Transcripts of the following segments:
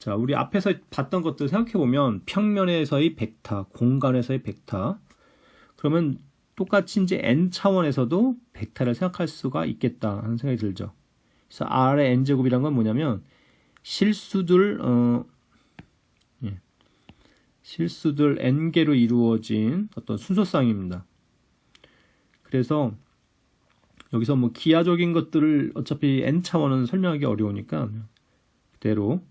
자, 우리 앞에서 봤던 것들 생각해보면 평면에서의 벡터, 공간에서의 벡터. 그러면 똑같이 이제 n 차원에서도 벡터를 생각할 수가 있겠다 하는 생각이 들죠. 그래서 R의 n제곱이란 건 뭐냐면 실수들 실수들 n개로 이루어진 어떤 순서쌍입니다. 그래서 여기서 뭐 기하적인 것들을 어차피 n차원은 설명하기 어려우니까 그대로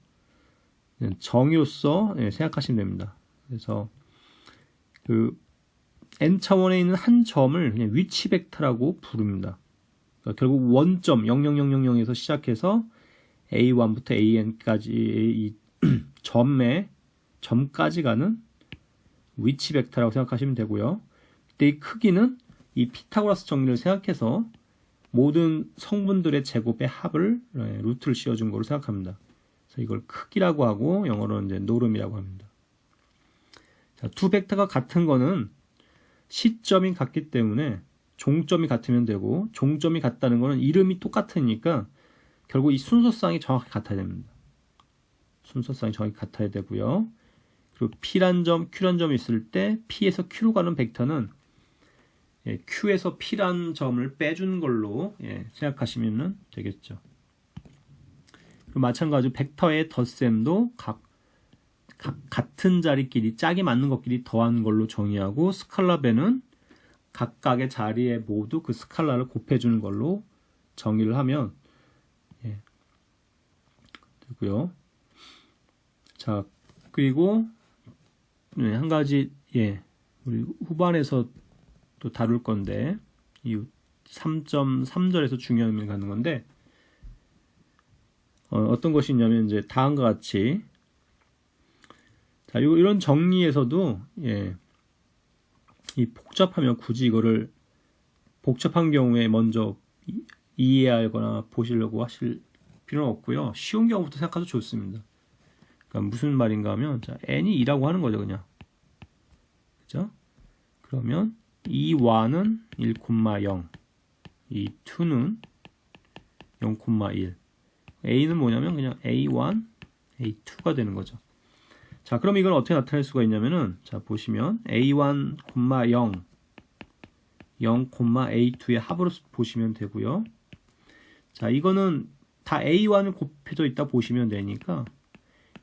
정의로서 생각하시면 됩니다. 그래서 그 n차원에 있는 한 점을 그냥 위치 벡터라고 부릅니다. 그러니까 결국 원점 00000에서 시작해서 A1부터 AN까지 이 점까지 가는 위치 벡터라고 생각하시면 되고요. 그때 이 크기는 이 피타고라스 정리를 생각해서 모든 성분들의 제곱의 합을 루트를 씌워준 거로 생각합니다. 그래서 이걸 크기라고 하고 영어로는 이제 노름이라고 합니다. 자, 두 벡터가 같은 거는 시점이 같기 때문에 종점이 같으면 되고, 종점이 같다는 거는 이름이 똑같으니까 결국 이 순서쌍이 정확히 같아야 됩니다. 순서쌍이 정확히 같아야 되고요. 그리고 P란 점, Q란 점이 있을 때 P에서 Q로 가는 벡터는 Q에서 P란 점을 빼준 걸로 생각하시면 되겠죠. 그리고 마찬가지로 벡터의 덧셈도 각 같은 자리끼리 짝이 맞는 것끼리 더한 걸로 정의하고, 스칼라 배는 각각의 자리에 모두 그 스칼라를 곱해주는 걸로 정의를 하면 되고요. 자, 그리고 한 가지 우리 후반에서 또 다룰 건데, 이 3.3절에서 중요한 의미를 갖는 건데, 어떤 것이 있냐면 이제 다음과 같이, 자, 이런 정리에서도 이 복잡하면 굳이 이거를 복잡한 경우에 먼저 이해하거나 보시려고 하실 필요는 없고요. 쉬운 경우부터 생각해도 좋습니다. 그러니까 무슨 말인가 하면, 자, n이 2라고 하는 거죠, 그냥. 그죠? 그러면 이 1은 1,0, 이 2는 0,1. a는 뭐냐면 그냥 a1, a2가 되는 거죠. 자, 그럼 이건 어떻게 나타낼 수가 있냐면은, 자, 보시면 a1, 0, 0, a2의 합으로 보시면 되고요. 자, 이거는 다 a1을 곱해져 있다 보시면 되니까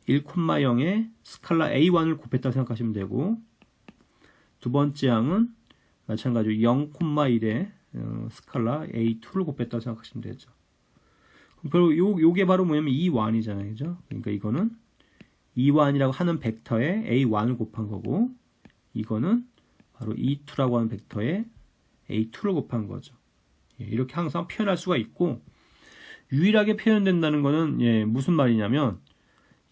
1,0에 스칼라 a1을 곱했다고 생각하시면 되고, 두 번째 항은 마찬가지로 0,1에 스칼라 a2를 곱했다고 생각하시면 되죠. 그리고 요게 바로 뭐냐면 E1이잖아요. 그죠? 그러니까 이거는 E1이라고 하는 벡터에 A1을 곱한 거고, 이거는 바로 E2라고 하는 벡터에 A2를 곱한 거죠. 이렇게 항상 표현할 수가 있고, 유일하게 표현된다는 거는 무슨 말이냐면,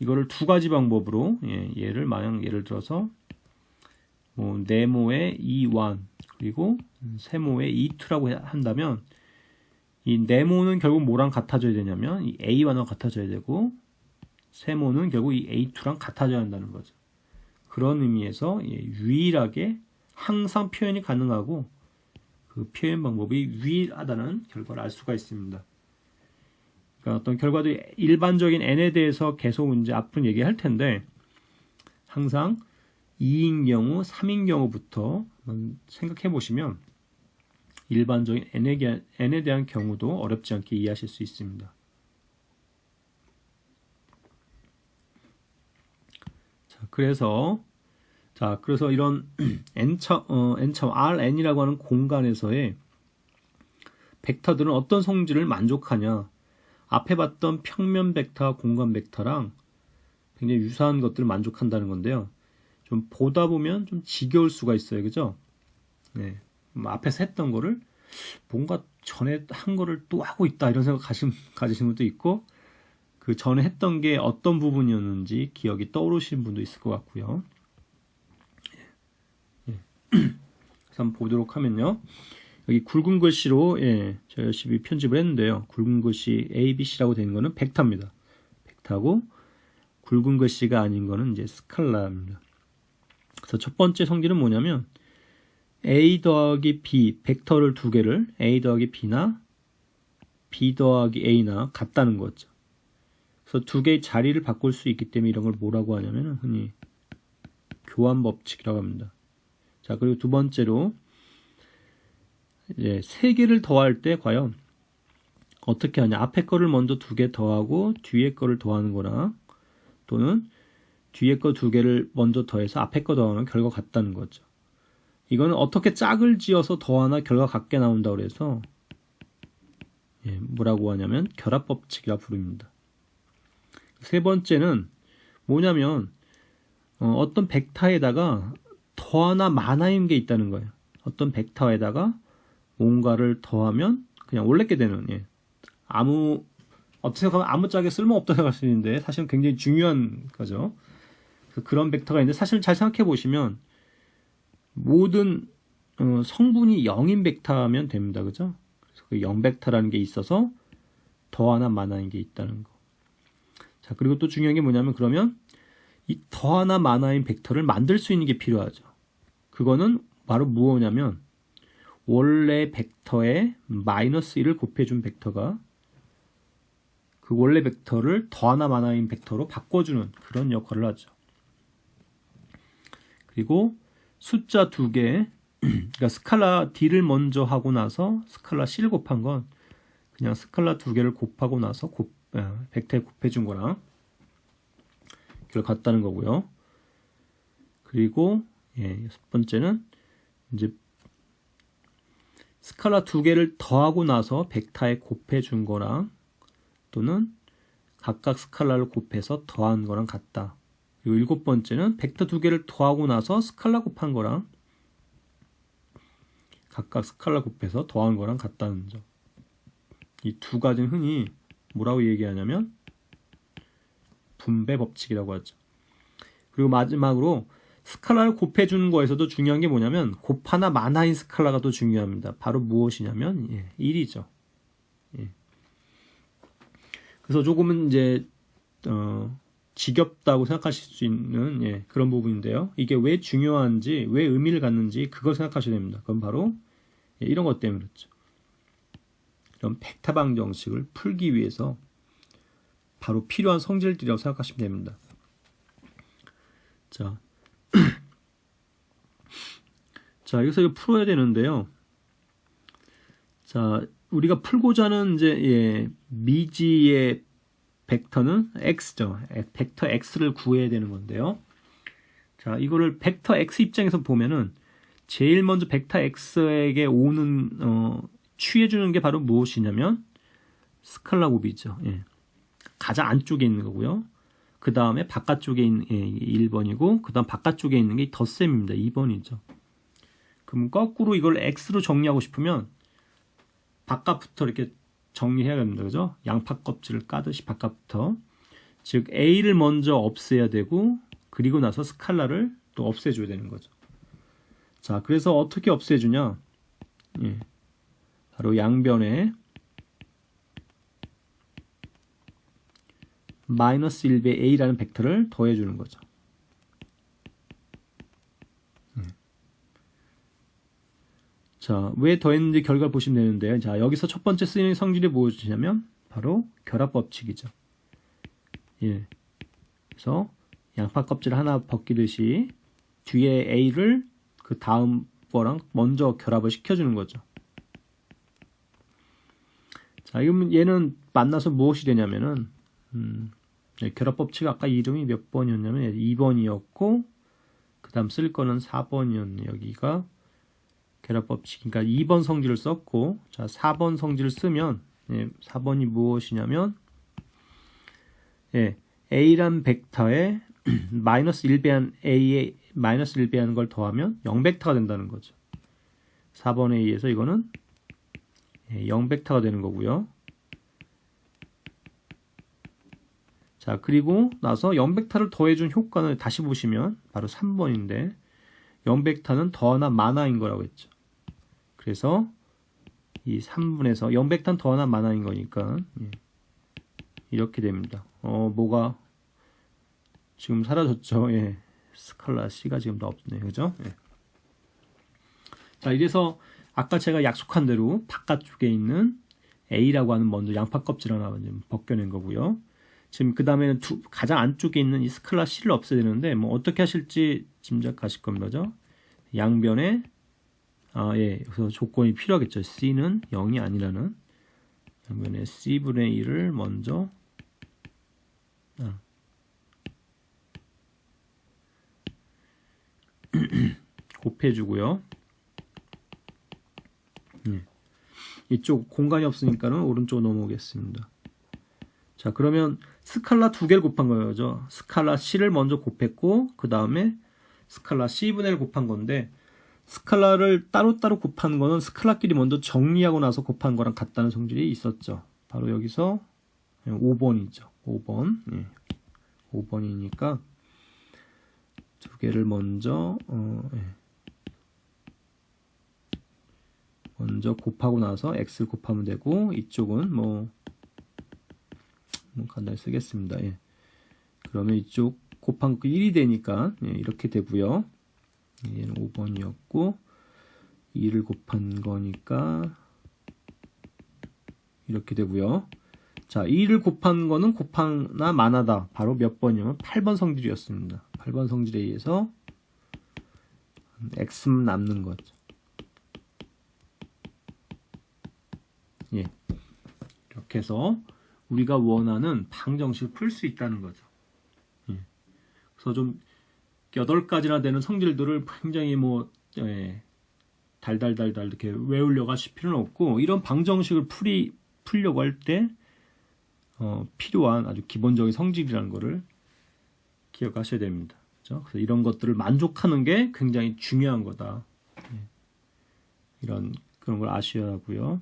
이거를 두 가지 방법으로 예를 들어서 뭐 네모의 E1 그리고 세모의 E2라고 한다면, 이 네모는 결국 뭐랑 같아져야 되냐면 이 A1과 같아져야 되고, 세모는 결국 이 A2랑 같아져야 한다는 거죠. 그런 의미에서 유일하게 항상 표현이 가능하고, 그 표현 방법이 유일하다는 결과를 알 수가 있습니다. 그러니까 어떤 결과도 일반적인 n에 대해서 계속 이제 앞으로 얘기할 텐데, 항상 2인 경우, 3인 경우부터 한번 생각해 보시면 일반적인 n에 대한 경우도 어렵지 않게 이해하실 수 있습니다. 그래서 이런 Rn이라고 하는 공간에서의 벡터들은 어떤 성질을 만족하냐, 앞에 봤던 평면 벡터와 공간 벡터랑 굉장히 유사한 것들을 만족한다는 건데요. 좀 보다 보면 좀 지겨울 수가 있어요. 그죠? 앞에서 했던 거를 뭔가 전에 한 거를 또 하고 있다, 이런 생각 가지신 분도 있고, 그 전에 했던 게 어떤 부분이었는지 기억이 떠오르시는 분도 있을 것 같고요. 그래서 한번 보도록 하면요. 여기 굵은 글씨로 제가 열심히 편집을 했는데요. 굵은 글씨 ABC라고 되는 거는 벡터입니다. 벡터고, 굵은 글씨가 아닌 거는 이제 스칼라입니다. 그래서 첫 번째 성질은 뭐냐면 A 더하기 B, 벡터를 두 개를 A 더하기 B나 B 더하기 A나 같다는 거죠. 그래서 두 개의 자리를 바꿀 수 있기 때문에 이런 걸 뭐라고 하냐면 흔히 교환 법칙이라고 합니다. 자, 그리고 두 번째로 이제 세 개를 더할 때 과연 어떻게 하냐? 앞에 거를 먼저 두 개 더하고 뒤에 거를 더하는 거나 또는 뒤에 거 두 개를 먼저 더해서 앞에 거 더하면 결과 같다는 거죠. 이거는 어떻게 짝을 지어서 더하나 결과 같게 나온다고 그래서 뭐라고 하냐면 결합 법칙이라 부릅니다. 세 번째는 뭐냐면 어떤 벡터에다가 더하나 마나인 게 있다는 거예요. 어떤 벡터에다가 뭔가를 더하면 그냥 올레게 되는 어떻게 생각하면 아무 짝에 쓸모없다고 생각할 수 있는데 사실은 굉장히 중요한 거죠. 그런 벡터가 있는데 사실 잘 생각해 보시면 모든 성분이 0인 벡터면 됩니다. 그죠? 그래서 그 0벡터라는 게 있어서 더하나 마나인 게 있다는 거. 자, 그리고 또 중요한 게 뭐냐면 그러면 이 더하나 마나인 벡터를 만들 수 있는 게 필요하죠. 그거는 바로 무엇이냐면 원래 벡터에 마이너스 1을 곱해준 벡터가 그 원래 벡터를 더하나 마나인 벡터로 바꿔주는 그런 역할을 하죠. 그리고 숫자 두 개, 그러니까 스칼라 D를 먼저 하고 나서 스칼라 C를 곱한 건 그냥 스칼라 두 개를 곱하고 나서 벡터에 곱해준 거랑 결과 같다는 거고요. 그리고 여섯 번째는 이제 스칼라 두 개를 더하고 나서 벡터에 곱해준 거랑 또는 각각 스칼라를 곱해서 더한 거랑 같다. 그리고 일곱 번째는 벡터 두 개를 더하고 나서 스칼라 곱한 거랑 각각 스칼라 곱해서 더한 거랑 같다는 점. 이 두 가지는 흔히 뭐라고 얘기하냐면 분배 법칙이라고 하죠. 그리고 마지막으로 스칼라를 곱해주는 거에서도 중요한 게 뭐냐면 곱하나 마나인 스칼라가 또 중요합니다. 바로 무엇이냐면 1이죠. 그래서 조금은 이제 지겹다고 생각하실 수 있는 그런 부분인데요. 이게 왜 중요한지, 왜 의미를 갖는지 그걸 생각하셔야 됩니다. 그건 바로 이런 것 때문에 그렇죠. 이런 벡터 방정식을 풀기 위해서 바로 필요한 성질들이라고 생각하시면 됩니다. 자, 자 여기서 이거 풀어야 되는데요. 자, 우리가 풀고자 하는 이제 미지의 벡터는 x죠. 벡터 x를 구해야 되는 건데요. 자, 이거를 벡터 x 입장에서 보면은 제일 먼저 벡터 x에게 오는 취해주는 게 바로 무엇이냐면 스칼라 곱이죠. 가장 안쪽에 있는 거고요. 그 다음에 바깥쪽에 있는 1번이고 그 다음 바깥쪽에 있는 게 덧셈입니다. 2번이죠. 그럼 거꾸로 이걸 x로 정리하고 싶으면 바깥부터 이렇게 정리해야 됩니다. 그죠? 양파 껍질을 까듯이 바깥부터. 즉 A를 먼저 없애야 되고 그리고 나서 스칼라를 또 없애줘야 되는 거죠. 자, 그래서 어떻게 없애주냐? 바로 양변에 마이너스 1배 A라는 벡터를 더해주는 거죠. 자, 왜 더했는지 결과를 보시면 되는데요. 자, 여기서 첫 번째 쓰이는 성질이 무엇이냐면 바로 결합 법칙이죠. 그래서 양파 껍질 하나 벗기듯이 뒤에 A를 그 다음 거랑 먼저 결합을 시켜주는 거죠. 자, 얘는 만나서 무엇이 되냐면은 결합 법칙 아까 이름이 몇 번이었냐면 2번이었고 그 다음 쓸 거는 4번이었네요. 여기가 결합 법칙. 그러니까 2번 성질을 썼고, 자, 4번 성질을 쓰면, 4번이 무엇이냐면, A란 벡터에 마이너스 1배한 A에 마이너스 1배하는 걸 더하면 0벡터가 된다는 거죠. 4번에 의해서 이거는 0벡터가 되는 거고요. 자, 그리고 나서 0벡터를 더해준 효과는 다시 보시면 바로 3번인데, 0벡터는 더하나 마나인 거라고 했죠. 그래서 이 3분에서 0벡터는 더하나 마나인 거니까 이렇게 됩니다. 뭐가 지금 사라졌죠. 스칼라 C가 지금 더 없네. 그죠? 자, 이래서 아까 제가 약속한 대로 바깥쪽에 있는 A라고 하는 먼저 양파 껍질 하나 벗겨낸 거고요. 지금 그 다음에는 가장 안쪽에 있는 이 스칼라 C를 없애야 되는데 뭐 어떻게 하실지 짐작하실 겁니다. 그죠? 양변에 그래서 조건이 필요하겠죠. C는 0이 아니라는 양변에 C분의 1을 먼저 곱해주고요. 이쪽 공간이 없으니까는 오른쪽으로 넘어오겠습니다. 자, 그러면 스칼라 2개를 곱한 거죠. 스칼라 C를 먼저 곱했고 그 다음에 스칼라 C분의 1을 곱한 건데 스칼라를 따로따로 곱한 거는 스칼라끼리 먼저 정리하고 나서 곱한 거랑 같다는 성질이 있었죠. 바로 여기서 5번이죠. 5번. 5번이니까 두 개를 먼저 곱하고 나서 x를 곱하면 되고 이쪽은 뭐 간단히 쓰겠습니다. 그러면 이쪽 곱한 거 1이 되니까 이렇게 되고요. 얘는 5번이었고 2를 곱한 거니까 이렇게 되고요. 자, 2를 곱한 거는 곱하나 마나다. 바로 몇 번이냐면 8번 성질이었습니다. 8번 성질에 의해서 x만 남는 거죠. 이렇게 해서 우리가 원하는 방정식을 풀 수 있다는 거죠. 그래서 좀 8가지나 되는 성질들을 굉장히 달달달달 이렇게 외우려고 하실 필요는 없고 이런 방정식을 풀려고 할 때 필요한 아주 기본적인 성질이라는 거를 기억하셔야 됩니다. 그렇죠? 그래서 이런 것들을 만족하는 게 굉장히 중요한 거다. 그런 걸 아셔야 하고요.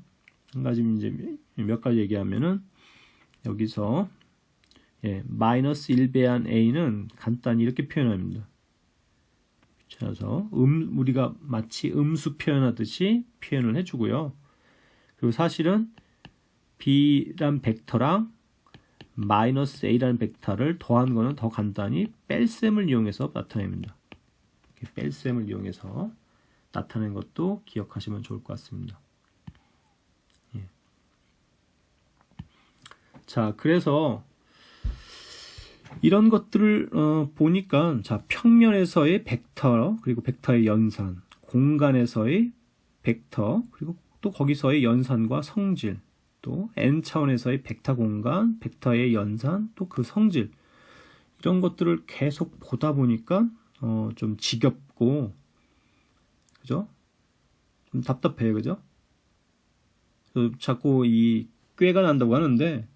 한 가지 이제 몇 가지 얘기하면은 여기서 마이너스 1배한 a는 간단히 이렇게 표현합니다. 그래서 우리가 마치 음수 표현하듯이 표현을 해주고요. 그리고 사실은 b란 벡터랑 마이너스 a라는 벡터를 더한 거는 더 간단히 뺄셈을 이용해서 나타냅니다. 뺄셈을 이용해서 나타낸 것도 기억하시면 좋을 것 같습니다. 자, 그래서 이런 것들을 보니까 자, 평면에서의 벡터 그리고 벡터의 연산, 공간에서의 벡터 그리고 또 거기서의 연산과 성질, 또 n차원에서의 벡터 공간, 벡터의 연산, 또 그 성질 이런 것들을 계속 보다 보니까 좀 지겹고 그죠? 좀 답답해요, 그죠? 자꾸 이 꾀가 난다고 하는데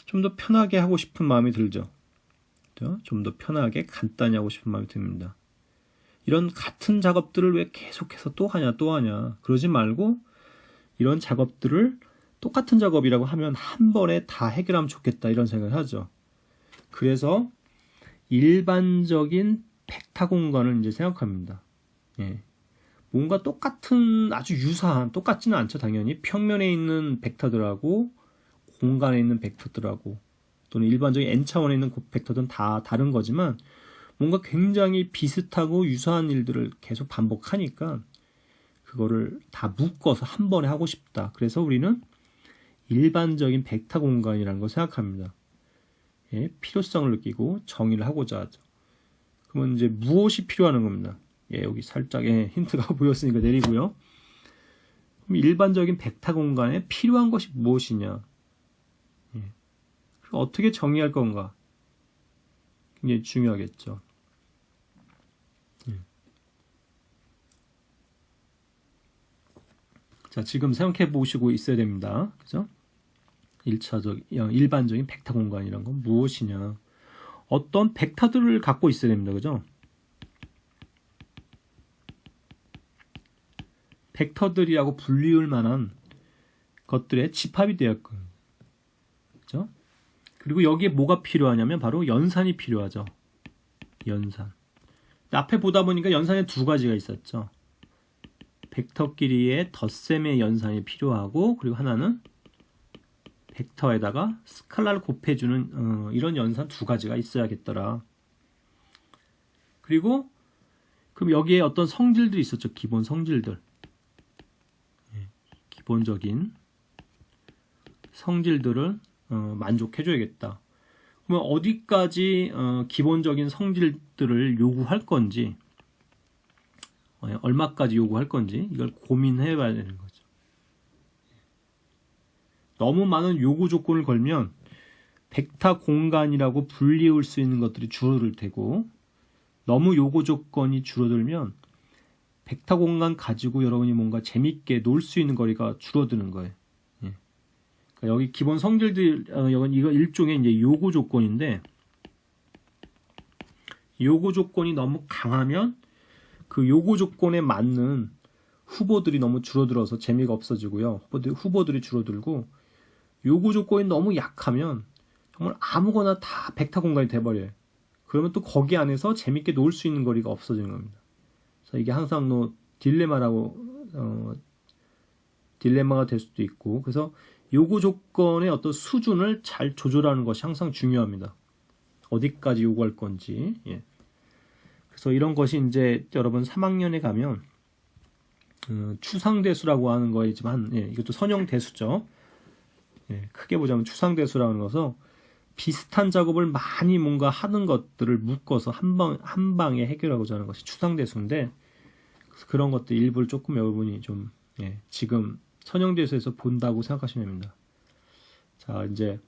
좀 더 편하게 하고 싶은 마음이 들죠. 좀 더 편하게 간단히 하고 싶은 마음이 듭니다. 이런 같은 작업들을 왜 계속해서 또 하냐 그러지 말고 이런 작업들을 똑같은 작업이라고 하면 한 번에 다 해결하면 좋겠다 이런 생각을 하죠. 그래서 일반적인 벡터 공간을 이제 생각합니다. 뭔가 똑같은 아주 유사한 똑같지는 않죠. 당연히 평면에 있는 벡터들하고 공간에 있는 벡터들하고 또는 일반적인 n차원에 있는 벡터들은 다 다른 거지만 뭔가 굉장히 비슷하고 유사한 일들을 계속 반복하니까 그거를 다 묶어서 한 번에 하고 싶다. 그래서 우리는 일반적인 벡터 공간이라는 걸 생각합니다. 필요성을 느끼고 정의를 하고자 하죠. 그러면 이제 무엇이 필요하는 겁니다. 여기 살짝 힌트가 보였으니까 내리고요. 그럼 일반적인 벡터 공간에 필요한 것이 무엇이냐? 어떻게 정의할 건가? 굉장히 중요하겠죠. 자, 지금 생각해 보시고 있어야 됩니다. 그죠? 일반적인 벡터 공간이란 건 무엇이냐? 어떤 벡터들을 갖고 있어야 됩니다. 그죠? 벡터들이라고 불리울 만한 것들의 집합이 되었고, 그죠? 그리고 여기에 뭐가 필요하냐면 바로 연산이 필요하죠. 연산. 앞에 보다 보니까 연산에 두 가지가 있었죠. 벡터끼리의 덧셈의 연산이 필요하고 그리고 하나는 벡터에다가 스칼라를 곱해주는 이런 연산 두 가지가 있어야겠더라. 그리고 그럼 여기에 어떤 성질들이 있었죠. 기본 성질들. 기본적인 성질들을 만족해줘야겠다. 그러면 어디까지 기본적인 성질들을 요구할 건지, 얼마까지 요구할 건지 이걸 고민해 봐야 되는 거죠. 너무 많은 요구 조건을 걸면 벡터 공간이라고 불리울 수 있는 것들이 줄어들 테고, 너무 요구 조건이 줄어들면 벡터 공간 가지고 여러분이 뭔가 재밌게 놀 수 있는 거리가 줄어드는 거예요. 예. 그러니까 여기 기본 성질들, 이거 일종의 이제 요구 조건인데, 요구 조건이 너무 강하면 그 요구 조건에 맞는 후보들이 너무 줄어들어서 재미가 없어지고요. 후보들이 줄어들고, 요구 조건이 너무 약하면 정말 아무거나 다 벡터 공간이 돼버려요. 그러면 또 거기 안에서 재밌게 놀 수 있는 거리가 없어지는 겁니다. 그래서 이게 항상 딜레마가 될 수도 있고, 그래서 요구 조건의 어떤 수준을 잘 조절하는 것이 항상 중요합니다. 어디까지 요구할 건지. 예. 그래서 이런 것이 이제 여러분 3학년에 가면 추상대수라고 하는 거이지만, 예, 이것도 선형대수죠. 예, 크게 보자면 추상대수라는 것은 비슷한 작업을 많이 뭔가 하는 것들을 묶어서 한 방에 해결하고자 하는 것이 추상대수인데, 그런 것들 일부를 조금 여러분이 좀, 예, 지금 선형대수에서 본다고 생각하시면 됩니다. 자, 이제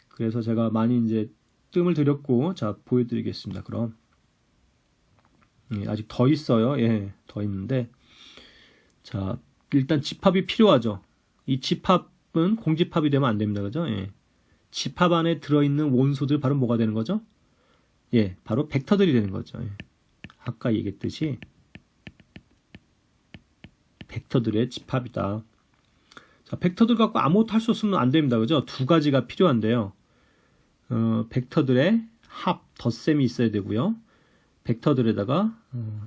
그래서 제가 많이 이제 뜸을 들였고, 자, 보여드리겠습니다. 그럼 예, 아직 더 있어요. 예, 더 있는데, 자, 일단 집합이 필요하죠. 이 집합은 공집합이 되면 안 됩니다. 그죠? 예. 집합 안에 들어있는 원소들 바로 뭐가 되는 거죠? 예, 바로 벡터들이 되는 거죠. 예. 아까 얘기했듯이 벡터들의 집합이다. 자, 벡터들 갖고 아무것도 할 수 없으면 안 됩니다. 그죠? 두 가지가 필요한데요. 벡터들의 합, 덧셈이 있어야 되고요. 벡터들에다가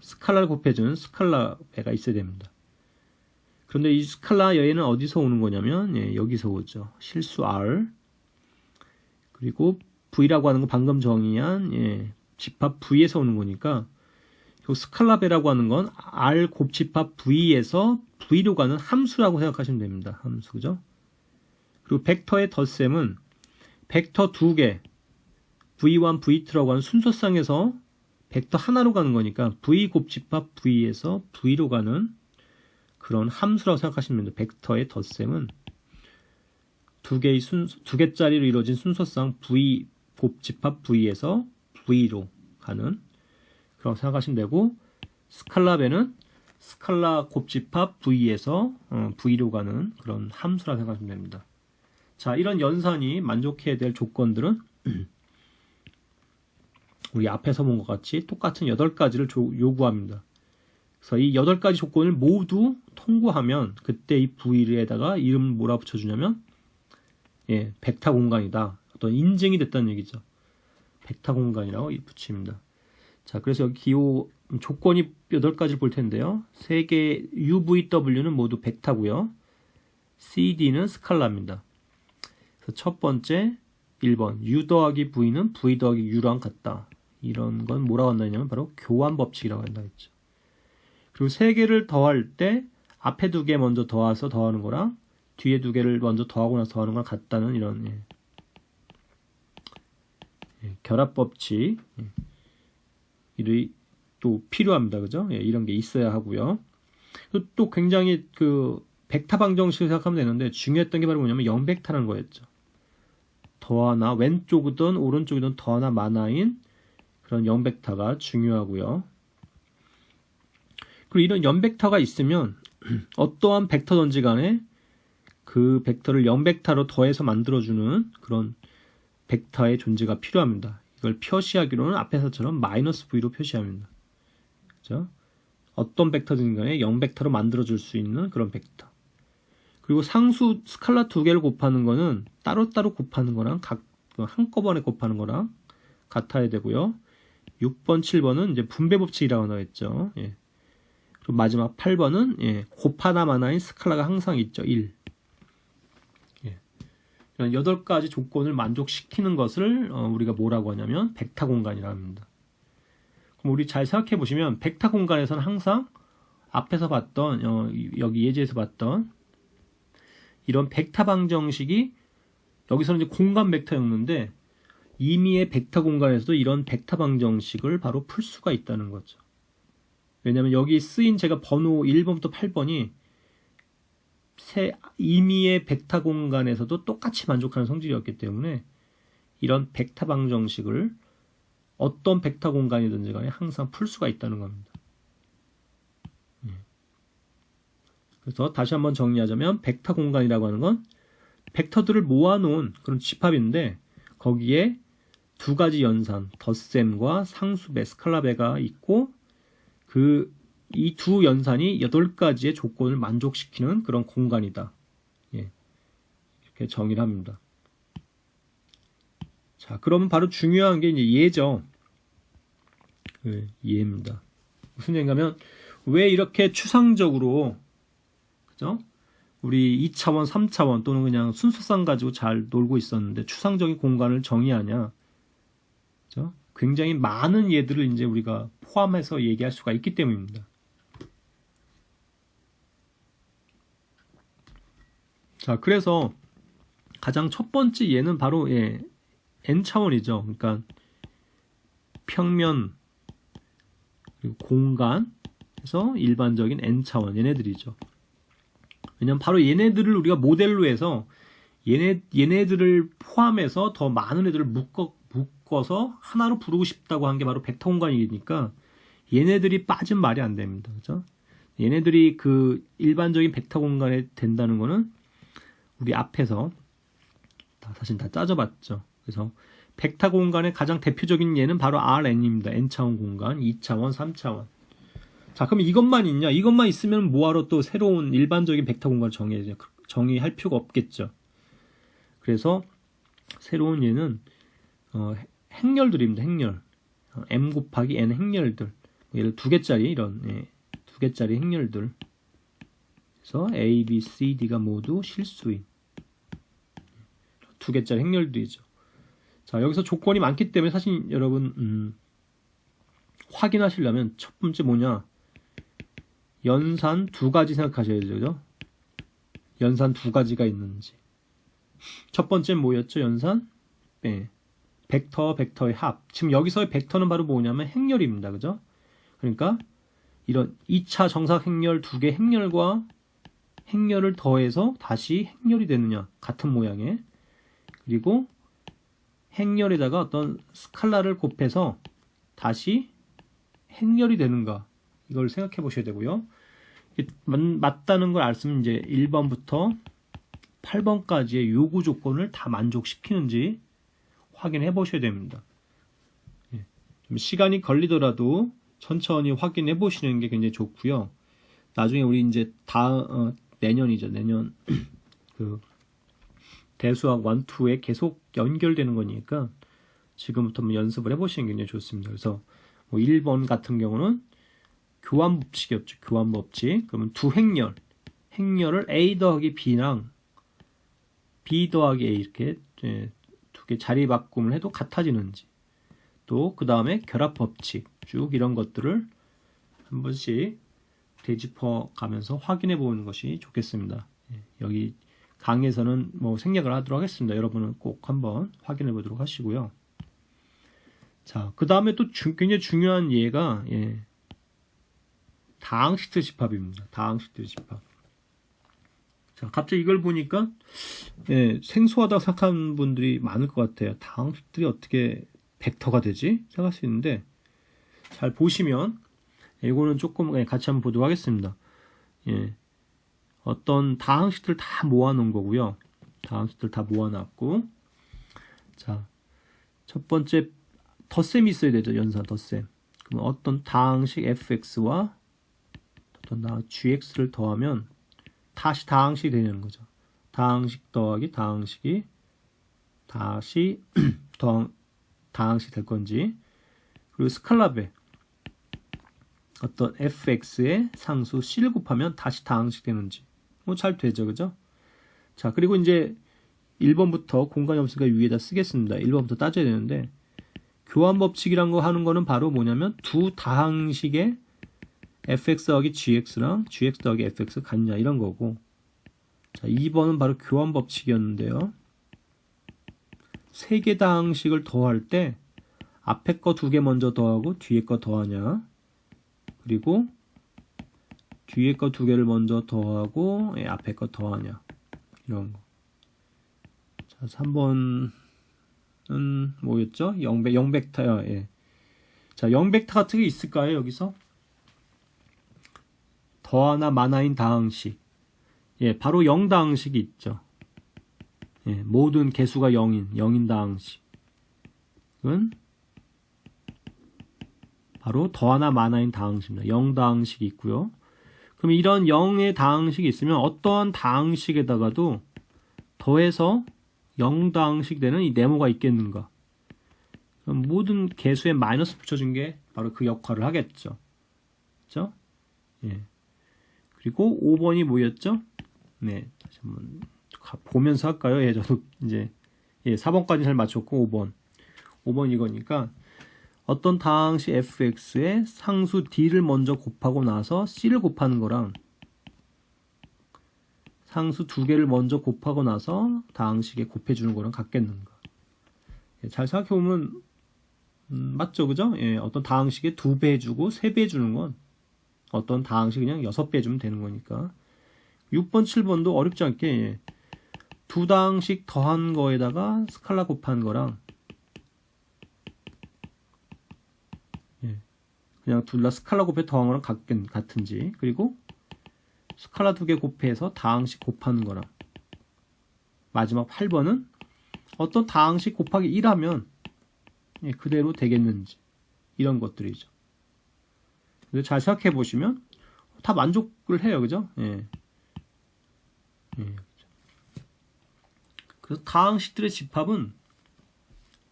스칼라를 곱해주는 스칼라 배가 있어야 됩니다. 그런데 이 스칼라 여에는 어디서 오는 거냐면, 예, 여기서 오죠. 실수 R. 그리고 V라고 하는 거 방금 정의한, 예, 집합 V에서 오는 거니까, 이 스칼라배라고 하는 건 R 곱집합 V에서 V로 가는 함수라고 생각하시면 됩니다. 함수, 그죠? 그리고 벡터의 덧셈은 벡터 두 개, V1, V2라고 하는 순서상에서 벡터 하나로 가는 거니까 V 곱집합 V에서 V로 가는 그런 함수라고 생각하시면 됩니다. 벡터의 덧셈은 두 개짜리로 이루어진 순서상 V 곱집합 V에서 V로 가는 그렇게 생각하시면 되고, 스칼라배는 스칼라 곱집합 V에서 V로 가는 그런 함수라고 생각하시면 됩니다. 자, 이런 연산이 만족해야 될 조건들은 우리 앞에서 본 것 같이 똑같은 8가지를 요구합니다. 그래서 이 8가지 조건을 모두 통과하면 그때 이 V에다가 이름을 뭐라 붙여주냐면, 예, 벡터 공간이다. 어떤 인증이 됐다는 얘기죠. 벡터 공간이라고 붙입니다. 자, 그래서 여기 기호 조건이 8가지를 볼 텐데요. 3개 UVW는 모두 벡터고요. CD는 스칼라입니다. 그래서 첫 번째 1번 U 더하기 V는 V 더하기 U랑 같다. 이런 건 뭐라고 한다냐면 바로 교환 법칙이라고 한다 했죠. 그리고 3개를 더할 때 앞에 2개 먼저 더해서 더하는 거랑 뒤에 2개를 먼저 더하고 나서 더하는 거랑 같다는 이런, 예, 예, 결합 법칙, 예, 이 또 필요합니다. 그죠? 예, 이런 게 있어야 하고요. 또 굉장히 벡터 방정식을 생각하면 되는데, 중요했던 게 바로 뭐냐면 0벡터라는 거였죠. 더하나 왼쪽이든 오른쪽이든 더하나 마나인 그런 0벡터가 중요하고요. 그리고 이런 0벡터가 있으면 어떠한 벡터든지 간에 그 벡터를 0벡터로 더해서 만들어주는 그런 벡터의 존재가 필요합니다. 이걸 표시하기로는 앞에서처럼 마이너스 V로 표시합니다. 그죠? 어떤 벡터든 간에 0벡터로 만들어줄 수 있는 그런 벡터. 그리고 상수 스칼라 2개를 곱하는 거는 따로따로 곱하는 거랑 한꺼번에 곱하는 거랑 같아야 되고요. 6번, 7번은 이제 분배 법칙이라고 나왔죠. 예. 그리고 마지막 8번은, 예, 곱하나 마나인 스칼라가 항상 있죠. 1. 예. 이런 8가지 조건을 만족시키는 것을 우리가 뭐라고 하냐면 벡터 공간이라고 합니다. 그럼 우리 잘 생각해 보시면 벡터 공간에서는 항상 앞에서 봤던, 여기 예제에서 봤던 이런 벡터 방정식이 여기서는 이제 공간 벡터였는데 임의의 벡터 공간에서도 이런 벡터 방정식을 바로 풀 수가 있다는 거죠. 왜냐하면 여기 쓰인 제가 번호 1번부터 8번이 임의의 벡터 공간에서도 똑같이 만족하는 성질이었기 때문에 이런 벡터 방정식을 어떤 벡터 공간이든지 간에 항상 풀 수가 있다는 겁니다. 그래서 다시 한번 정리하자면 벡터 공간이라고 하는 건 벡터들을 모아놓은 그런 집합인데 거기에 두 가지 연산, 덧셈과 상수배, 스칼라배가 있고 이 두 연산이 8가지의 조건을 만족시키는 그런 공간이다. 예, 이렇게 정의를 합니다. 자, 그러면 바로 중요한 게 이제 예죠. 예입니다. 무슨 얘기냐면 왜 이렇게 추상적으로 그죠? 우리 2차원, 3차원 또는 그냥 순서상 가지고 잘 놀고 있었는데 추상적인 공간을 정의하냐? 그죠? 굉장히 많은 예들을 이제 우리가 포함해서 얘기할 수가 있기 때문입니다. 자, 그래서 가장 첫 번째 예는 바로 n차원이죠. 그러니까 평면 그리고 공간 그래서 일반적인 n차원 얘네들이죠. 왜냐면 바로 얘네들을 우리가 모델로 해서 얘네들을 포함해서 더 많은 애들을 묶어서 하나로 부르고 싶다고 한 게 바로 벡터 공간이니까 얘네들이 빠진 말이 안 됩니다. 그죠? 얘네들이 그 일반적인 벡터 공간에 된다는 거는 우리 앞에서 사실 다 짜져봤죠. 그래서 벡터 공간의 가장 대표적인 예는 바로 Rn입니다. n차원 공간, 2차원, 3차원. 자, 그럼 이것만 있냐? 이것만 있으면 뭐하러 또 새로운 일반적인 벡터 공간을 정의할 필요가 없겠죠. 그래서 새로운 예는 행렬들입니다. 행렬. m 곱하기 n 행렬들. 예를 2개짜리 이런 2개짜리 행렬들. 그래서 A, B, C, D가 모두 실수인 2개짜리 행렬들이죠. 자, 여기서 조건이 많기 때문에 사실 여러분 확인하시려면 첫 번째 뭐냐? 연산 2가지 생각하셔야 되죠. 연산 2가지가 있는지. 첫 번째는 뭐였죠? 연산? 벡터의 합. 지금 여기서의 벡터는 바로 뭐냐면 행렬입니다. 그죠? 그러니까 이런 2차 정사 행렬 2개 행렬과 행렬을 더해서 다시 행렬이 되느냐. 같은 모양의. 그리고 행렬에다가 어떤 스칼라를 곱해서 다시 행렬이 되는가. 이걸 생각해 보셔야 되고요. 맞다는 걸 알았으면 이제 1번부터 8번까지의 요구 조건을 다 만족시키는지 확인해 보셔야 됩니다. 좀 시간이 걸리더라도 천천히 확인해 보시는 게 굉장히 좋고요. 나중에 우리 이제 내년이죠. 내년 그 대수학 1, 2에 계속 연결되는 거니까 지금부터 연습을 해보시는 게 굉장히 좋습니다. 그래서 뭐 1번 같은 경우는 교환 법칙이었죠. 교환 법칙. 그러면 두 행렬을 A 더하기 B랑 B 더하기 A 이렇게 2개 자리 바꿈을 해도 같아지는지. 또 그 다음에 결합 법칙 쭉 이런 것들을 한 번씩 되짚어 가면서 확인해 보는 것이 좋겠습니다. 여기 강의에서는 뭐 생략을 하도록 하겠습니다. 여러분은 꼭 한번 확인해 보도록 하시고요. 자, 그 다음에 또 굉장히 중요한 예가 다항식들 집합입니다. 다항식들 집합. 자, 갑자기 이걸 보니까 생소하다고 생각하는 분들이 많을 것 같아요. 다항식들이 어떻게 벡터가 되지? 생각할 수 있는데 잘 보시면 이거는 조금 같이 한번 보도록 하겠습니다. 어떤 다항식들 다 모아놓은 거고요. 다항식들 다 모아놨고 자, 첫 번째 덧셈이 있어야 되죠. 연산 덧셈. 그럼 어떤 다항식 fx와 어떤 gx를 더하면 다시 다항식이 되는 거죠. 다항식 더하기 다항식이 다시 다항식 될 건지. 그리고 스칼라배 어떤 fx의 상수 c를 곱하면 다시 다항식 되는지. 뭐 잘 되죠. 그죠? 자, 그리고 이제 1번부터 공간이 없으니까 위에다 쓰겠습니다. 1번부터 따져야 되는데 교환 법칙이란 거 하는 거는 바로 뭐냐면 두 다항식의 fx 더하기 gx랑 gx 더하기 fx 같냐 이런 거고. 자, 2번은 바로 교환 법칙이었는데요. 세 개 다항식을 더할 때 앞에 거 두 개 먼저 더하고 뒤에 거 더하냐, 그리고 뒤에 거 두 개를 먼저 더하고 앞에 거 더하냐, 이런 거. 자, 3번은 뭐였죠? 0벡터요. 예. 자, 0벡터 같은 게 있을까요, 여기서? 더하나 마나인 다항식. 예, 바로 0 다항식이 있죠. 예, 모든 개수가 0인 다항식은 바로 더하나 마나인 다항식입니다. 0 다항식이 있고요. 그럼 이런 0의 다항식이 있으면 어떠한 다항식에다가도 더해서 0 다항식 되는 이 네모가 있겠는가? 그럼 모든 개수에 마이너스 붙여준 게 바로 그 역할을 하겠죠. 그렇죠? 예. 그리고 5번이 뭐였죠? 네, 다시 한번 보면서 할까요? 예, 저도 이제 4번까지 잘 맞췄고 5번 이거니까 어떤 다항식 fx에 상수 d를 먼저 곱하고 나서 c를 곱하는 거랑 상수 두 개를 먼저 곱하고 나서 다항식에 곱해주는 거랑 같겠는가? 예, 잘 생각해보면 맞죠, 그죠? 예, 어떤 다항식에 2배 해주고 3배 해주는 건 어떤 다항식 그냥 6배 해주면 되는 거니까. 6번, 7번도 어렵지 않게 예, 두 다항식 더한 거에다가 스칼라 곱한 거랑 예, 그냥 둘 다 스칼라 곱해 더한 거랑 같은지, 그리고 스칼라 2개 곱해서 다항식 곱하는 거랑, 마지막 8번은 어떤 다항식 곱하기 1하면 예, 그대로 되겠는지, 이런 것들이죠. 잘 생각해 보시면 다 만족을 해요, 그죠? 예. 예. 그래서 다항식들의 집합은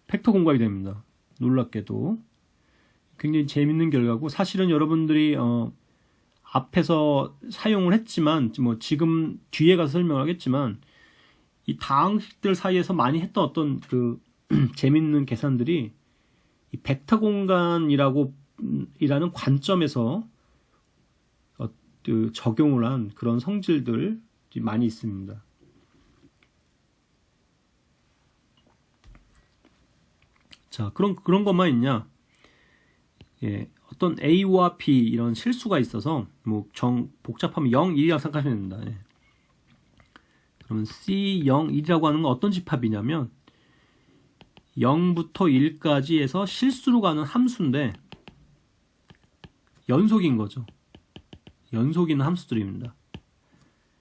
벡터 공각이 됩니다. 놀랍게도 굉장히 재밌는 결과고, 사실은 여러분들이 앞에서 사용을 했지만 뭐 지금 뒤에 가서 설명하겠지만 이 다항식들 사이에서 많이 했던 어떤 그 재밌는 계산들이 이 벡터 공간이라는 관점에서 그 적용을 한 그런 성질들이 많이 있습니다. 자, 그런 것만 있냐? 예, 어떤 A와 B 이런 실수가 있어서 뭐 복잡하면 0, 1이라고 생각하시면 됩니다. 예. 그러면 C, 0, 1이라고 하는 건 어떤 집합이냐면 0부터 1까지 해서 실수로 가는 함수인데 연속인 거죠. 연속 있는 함수들입니다.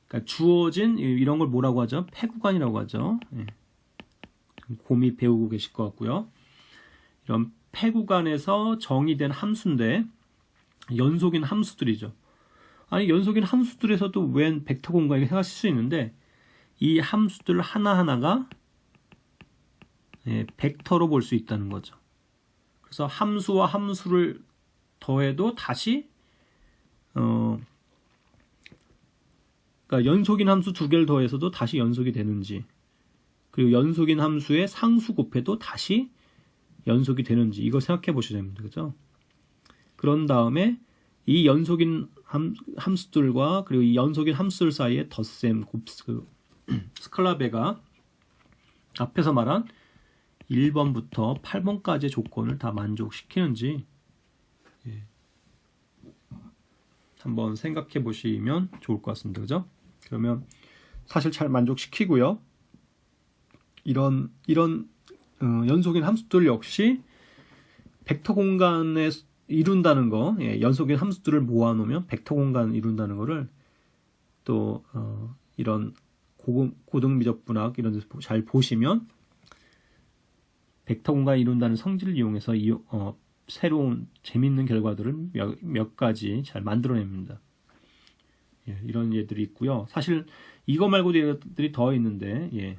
그러니까 주어진 이런 걸 뭐라고 하죠? 패구간이라고 하죠. 예. 곰이 배우고 계실 것 같고요. 이런 패구간에서 정의된 함수인데 연속인 함수들이죠. 아니, 연속인 함수들에서도 웬 벡터 공간이 생각하실 수 있는데 이 함수들 하나하나가 예, 벡터로 볼 수 있다는 거죠. 그래서 함수와 함수를 더해도 다시 그러니까 연속인 함수 두 개를 더해서도 다시 연속이 되는지, 그리고 연속인 함수의 상수 곱해도 다시 연속이 되는지, 이걸 생각해 보셔야 됩니다. 그죠? 그런 다음에 이 연속인 함수들과 그리고 이 연속인 함수들 사이에 덧셈, 스칼라 배가 앞에서 말한 1번부터 8번까지의 조건을 다 만족시키는지 예, 한번 생각해 보시면 좋을 것 같습니다. 그죠? 그러면 사실 잘 만족시키고요. 이런 연속인 함수들 역시 벡터 공간에 이룬다는 거, 예, 연속인 함수들을 모아놓으면 벡터 공간을 이룬다는 거를 또 이런 고등 미적분학 이런 데서 잘 보시면 벡터 공간을 이룬다는 성질을 이용해서 새로운 재밌는 결과들을 몇 가지 잘 만들어냅니다. 예, 이런 예들이 있고요. 사실 이거 말고도 예들이 더 있는데 예.